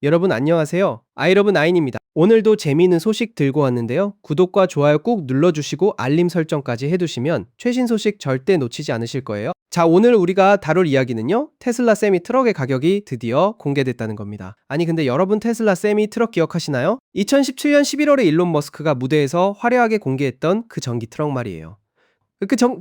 여러분 안녕하세요. 아이러브9입니다. 오늘도 재미있는 소식 들고 왔는데요. 구독과 좋아요 꾹 눌러주시고 알림 설정까지 해두시면 최신 소식 절대 놓치지 않으실 거예요. 자, 오늘 우리가 다룰 이야기는요. 테슬라 세미 트럭의 가격이 드디어 공개됐다는 겁니다. 아니 근데 여러분 테슬라 세미 트럭 기억하시나요? 2017년 11월에 일론 머스크가 무대에서 화려하게 공개했던 그 전기 트럭 말이에요.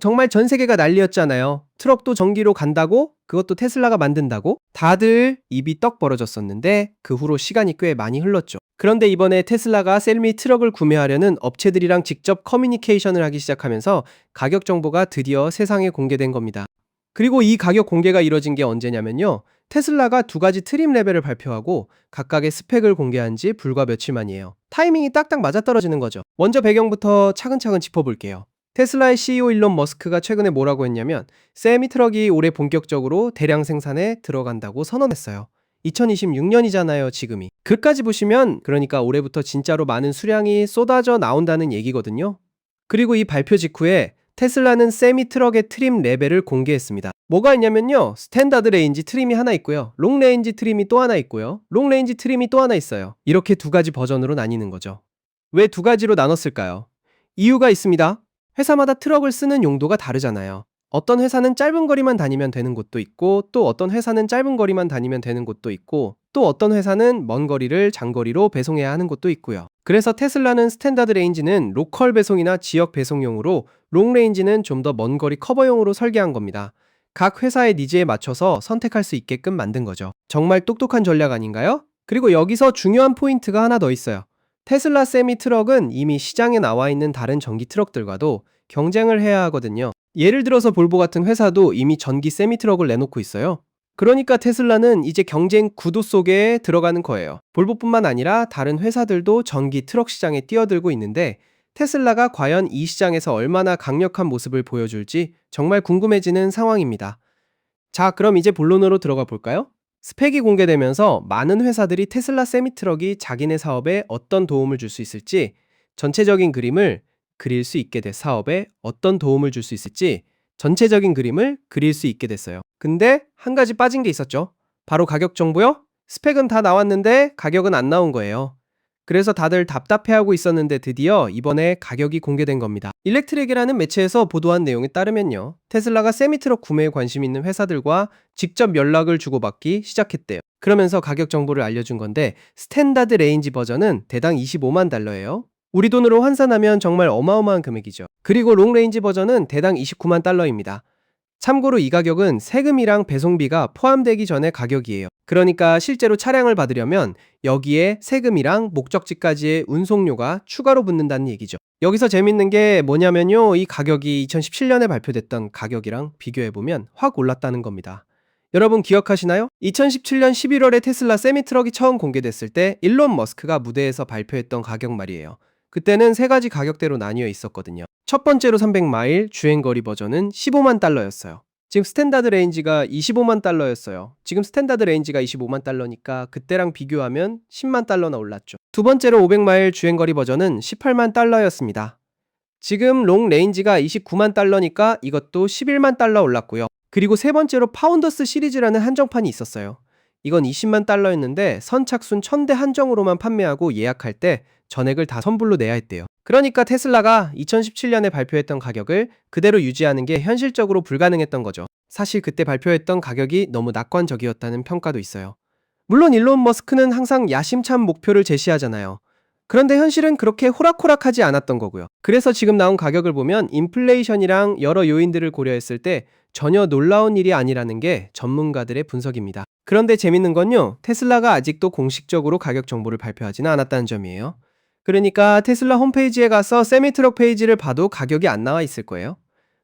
정말 전 세계가 난리였잖아요. 트럭도 전기로 간다고? 그것도 테슬라가 만든다고? 다들 입이 떡 벌어졌었는데 그 후로 시간이 꽤 많이 흘렀죠. 그런데 이번에 테슬라가 셀미 트럭을 구매하려는 업체들이랑 직접 커뮤니케이션을 하기 시작하면서 가격 정보가 드디어 세상에 공개된 겁니다. 그리고 이 가격 공개가 이뤄진 게 언제냐면요. 테슬라가 두 가지 트림 레벨을 발표하고 각각의 스펙을 공개한 지 불과 며칠 만이에요. 타이밍이 딱딱 맞아떨어지는 거죠. 먼저 배경부터 차근차근 짚어볼게요. 테슬라의 CEO 일론 머스크가 최근에 뭐라고 했냐면 세미 트럭이 올해 본격적으로 대량 생산에 들어간다고 선언했어요. 2026년이잖아요, 지금이. 글까지 보시면 그러니까 올해부터 진짜로 많은 수량이 쏟아져 나온다는 얘기거든요. 그리고 이 발표 직후에 테슬라는 세미 트럭의 트림 레벨을 공개했습니다. 뭐가 있냐면요. 스탠다드 레인지 트림이 하나 있고요. 롱 레인지 트림이 또 하나 있고요. 롱 레인지 트림이 또 하나 있어요. 이렇게 두 가지 버전으로 나뉘는 거죠. 왜 두 가지로 나눴을까요? 이유가 있습니다. 회사마다 트럭을 쓰는 용도가 다르잖아요. 어떤 회사는 짧은 거리만 다니면 되는 곳도 있고, 또 어떤 회사는 짧은 거리만 다니면 되는 곳도 있고, 또 어떤 회사는 먼 거리를 장거리로 배송해야 하는 곳도 있고요. 그래서 테슬라는 스탠다드 레인지는 로컬 배송이나 지역 배송용으로, 롱 레인지는 좀 더 먼 거리 커버용으로 설계한 겁니다. 각 회사의 니즈에 맞춰서 선택할 수 있게끔 만든 거죠. 정말 똑똑한 전략 아닌가요? 그리고 여기서 중요한 포인트가 하나 더 있어요. 테슬라 세미 트럭은 이미 시장에 나와 있는 다른 전기 트럭들과도 경쟁을 해야 하거든요. 예를 들어서 볼보 같은 회사도 이미 전기 세미 트럭을 내놓고 있어요. 그러니까 테슬라는 이제 경쟁 구도 속에 들어가는 거예요. 볼보뿐만 아니라 다른 회사들도 전기 트럭 시장에 뛰어들고 있는데 테슬라가 과연 이 시장에서 얼마나 강력한 모습을 보여줄지 정말 궁금해지는 상황입니다. 자, 그럼 이제 본론으로 들어가 볼까요? 스펙이 공개되면서 많은 회사들이 테슬라 세미 트럭이 자기네 사업에 어떤 도움을 줄 수 있을지, 전체적인 그림을 그릴 수 있게 돼 사업에 어떤 도움을 줄 수 있을지 전체적인 그림을 그릴 수 있게 됐어요. 근데 한 가지 빠진 게 있었죠. 바로 가격 정보요? 스펙은 다 나왔는데 가격은 안 나온 거예요. 그래서 다들 답답해하고 있었는데 드디어 이번에 가격이 공개된 겁니다. 일렉트릭이라는 매체에서 보도한 내용에 따르면요. 테슬라가 세미트럭 구매에 관심 있는 회사들과 직접 연락을 주고받기 시작했대요. 그러면서 가격 정보를 알려준 건데 스탠다드 레인지 버전은 대당 25만 달러예요. 우리 돈으로 환산하면 정말 어마어마한 금액이죠. 그리고 롱 레인지 버전은 대당 29만 달러입니다. 참고로 이 가격은 세금이랑 배송비가 포함되기 전의 가격이에요. 그러니까 실제로 차량을 받으려면 여기에 세금이랑 목적지까지의 운송료가 추가로 붙는다는 얘기죠. 여기서 재밌는 게 뭐냐면요. 이 가격이 2017년에 발표됐던 가격이랑 비교해보면 확 올랐다는 겁니다. 여러분 기억하시나요? 2017년 11월에 테슬라 세미트럭이 처음 공개됐을 때 일론 머스크가 무대에서 발표했던 가격 말이에요. 그때는 세 가지 가격대로 나뉘어 있었거든요. 첫 번째로 300마일 주행거리 버전은 15만 달러였어요. 지금 스탠다드 레인지가 25만 달러였어요. 지금 스탠다드 레인지가 25만 달러니까 그때랑 비교하면 10만 달러나 올랐죠. 두 번째로 500마일 주행거리 버전은 18만 달러였습니다. 지금 롱 레인지가 29만 달러니까 이것도 11만 달러 올랐고요. 그리고 세 번째로 파운더스 시리즈라는 한정판이 있었어요. 이건 20만 달러였는데 선착순 1000대 한정으로만 판매하고 예약할 때 전액을 다 선불로 내야 했대요. 그러니까 테슬라가 2017년에 발표했던 가격을 그대로 유지하는 게 현실적으로 불가능했던 거죠. 사실 그때 발표했던 가격이 너무 낙관적이었다는 평가도 있어요. 물론 일론 머스크는 항상 야심찬 목표를 제시하잖아요. 그런데 현실은 그렇게 호락호락하지 않았던 거고요. 그래서 지금 나온 가격을 보면 인플레이션이랑 여러 요인들을 고려했을 때 전혀 놀라운 일이 아니라는 게 전문가들의 분석입니다. 그런데 재밌는 건요. 테슬라가 아직도 공식적으로 가격 정보를 발표하지는 않았다는 점이에요. 그러니까 테슬라 홈페이지에 가서 세미트럭 페이지를 봐도 가격이 안 나와 있을 거예요.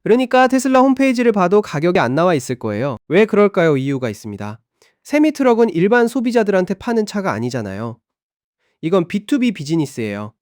그러니까 테슬라 홈페이지를 봐도 가격이 안 나와 있을 거예요. 왜 그럴까요? 이유가 있습니다. 세미트럭은 일반 소비자들한테 파는 차가 아니잖아요. 이건 B2B 비즈니스예요.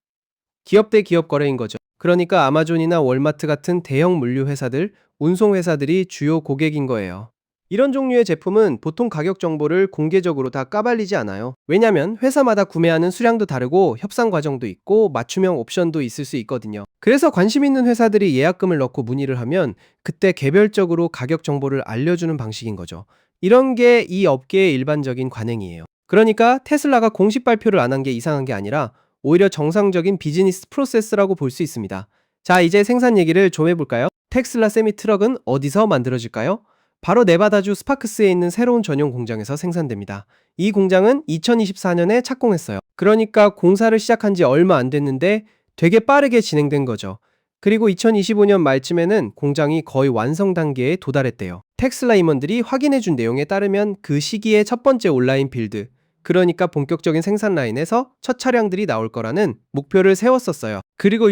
기업 대 기업 거래인 거죠. 그러니까 아마존이나 월마트 같은 대형 물류 회사들, 운송 회사들이 주요 고객인 거예요. 이런 종류의 제품은 보통 가격 정보를 공개적으로 다 까발리지 않아요. 왜냐면 회사마다 구매하는 수량도 다르고 협상 과정도 있고 맞춤형 옵션도 있을 수 있거든요. 그래서 관심 있는 회사들이 예약금을 넣고 문의를 하면 그때 개별적으로 가격 정보를 알려주는 방식인 거죠. 이런 게 이 업계의 일반적인 관행이에요. 그러니까 테슬라가 공식 발표를 안 한 게 이상한 게 아니라 오히려 정상적인 비즈니스 프로세스라고 볼 수 있습니다. 자, 이제 생산 얘기를 좀 해볼까요? 테슬라 세미 트럭은 어디서 만들어질까요? 바로 네바다주 스파크스에 있는 새로운 전용 공장에서 생산됩니다. 이 공장은 2024년에 착공했어요. 그러니까 공사를 시작한 지 얼마 안 됐는데 되게 빠르게 진행된 거죠. 그리고 2025년 말쯤에는 공장이 거의 완성 단계에 도달했대요. 테슬라 임원들이 확인해준 내용에 따르면 그 시기에 첫 번째 온라인 빌드, 그러니까 본격적인 생산 라인에서 첫 차량들이 나올 거라는 목표를 세웠었어요. 그리고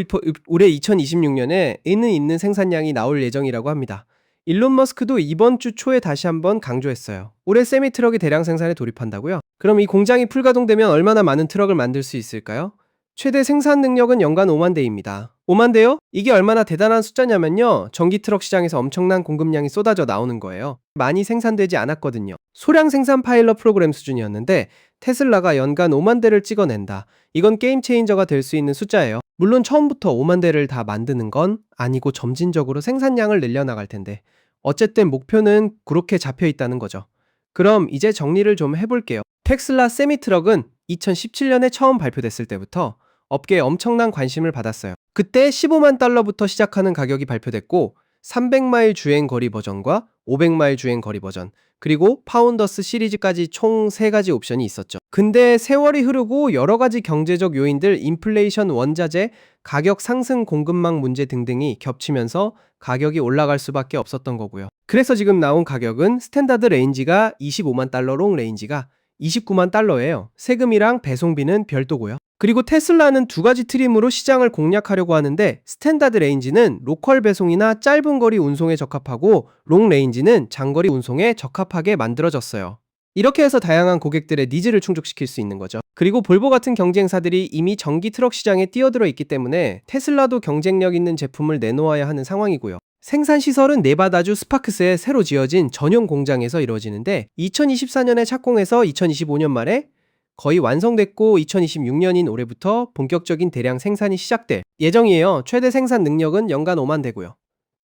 올해 2026년에 있는 생산량이 나올 예정이라고 합니다. 일론 머스크도 이번 주 초에 다시 한번 강조했어요. 올해 세미 트럭이 대량 생산에 돌입한다고요? 그럼 이 공장이 풀가동되면 얼마나 많은 트럭을 만들 수 있을까요? 최대 생산 능력은 연간 5만 대입니다. 5만 대요? 이게 얼마나 대단한 숫자냐면요. 전기 트럭 시장에서 엄청난 공급량이 쏟아져 나오는 거예요. 많이 생산되지 않았거든요. 소량 생산 파일럿 프로그램 수준이었는데 테슬라가 연간 5만 대를 찍어낸다. 이건 게임 체인저가 될 수 있는 숫자예요. 물론 처음부터 5만 대를 다 만드는 건 아니고 점진적으로 생산량을 늘려나갈 텐데 어쨌든 목표는 그렇게 잡혀 있다는 거죠. 그럼 이제 정리를 좀 해볼게요. 테슬라 세미 트럭은 2017년에 처음 발표됐을 때부터 업계에 엄청난 관심을 받았어요. 그때 15만 달러부터 시작하는 가격이 발표됐고 300마일 주행 거리 버전과 500마일 주행 거리 버전, 그리고 파운더스 시리즈까지 총 3가지 옵션이 있었죠. 근데 세월이 흐르고 여러 가지 경제적 요인들, 인플레이션, 원자재, 가격 상승, 공급망 문제 등등이 겹치면서 가격이 올라갈 수밖에 없었던 거고요. 그래서 지금 나온 가격은 스탠다드 레인지가 25만 달러, 롱 레인지가 29만 달러예요. 세금이랑 배송비는 별도고요. 그리고 테슬라는 2가지 트림으로 시장을 공략하려고 하는데 스탠다드 레인지는 로컬 배송이나 짧은 거리 운송에 적합하고 롱 레인지는 장거리 운송에 적합하게 만들어졌어요. 이렇게 해서 다양한 고객들의 니즈를 충족시킬 수 있는 거죠. 그리고 볼보 같은 경쟁사들이 이미 전기 트럭 시장에 뛰어들어 있기 때문에 테슬라도 경쟁력 있는 제품을 내놓아야 하는 상황이고요. 생산 시설은 네바다주 스파크스에 새로 지어진 전용 공장에서 이루어지는데 2024년에 착공해서 2025년 말에 거의 완성됐고 2026년인 올해부터 본격적인 대량 생산이 시작될 예정이에요. 최대 생산 능력은 연간 5만 대고요.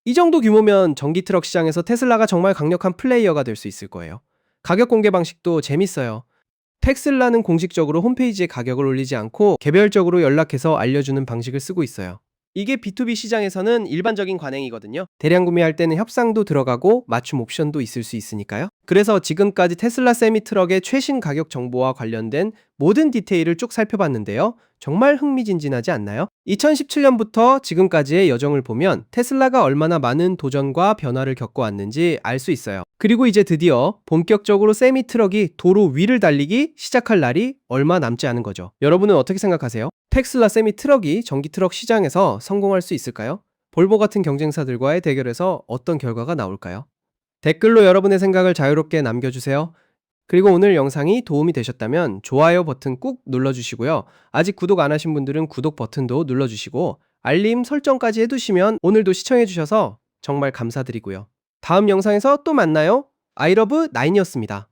이 정도 규모면 전기 트럭 시장에서 테슬라가 정말 강력한 플레이어가 될 수 있을 거예요. 가격 공개 방식도 재밌어요. 테슬라는 공식적으로 홈페이지에 가격을 올리지 않고 개별적으로 연락해서 알려주는 방식을 쓰고 있어요. 이게 B2B 시장에서는 일반적인 관행이거든요. 대량 구매할 때는 협상도 들어가고 맞춤 옵션도 있을 수 있으니까요. 그래서 지금까지 테슬라 세미 트럭의 최신 가격 정보와 관련된 모든 디테일을 쭉 살펴봤는데요. 정말 흥미진진하지 않나요? 2017년부터 지금까지의 여정을 보면 테슬라가 얼마나 많은 도전과 변화를 겪어왔는지 알 수 있어요. 그리고 이제 드디어 본격적으로 세미 트럭이 도로 위를 달리기 시작할 날이 얼마 남지 않은 거죠. 여러분은 어떻게 생각하세요? 테슬라 세미 트럭이 전기 트럭 시장에서 성공할 수 있을까요? 볼보 같은 경쟁사들과의 대결에서 어떤 결과가 나올까요? 댓글로 여러분의 생각을 자유롭게 남겨주세요. 그리고 오늘 영상이 도움이 되셨다면 좋아요 버튼 꾹 눌러주시고요. 아직 구독 안 하신 분들은 구독 버튼도 눌러주시고 알림 설정까지 해두시면 오늘도 시청해주셔서 정말 감사드리고요. 다음 영상에서 또 만나요. 아이러브9이었습니다.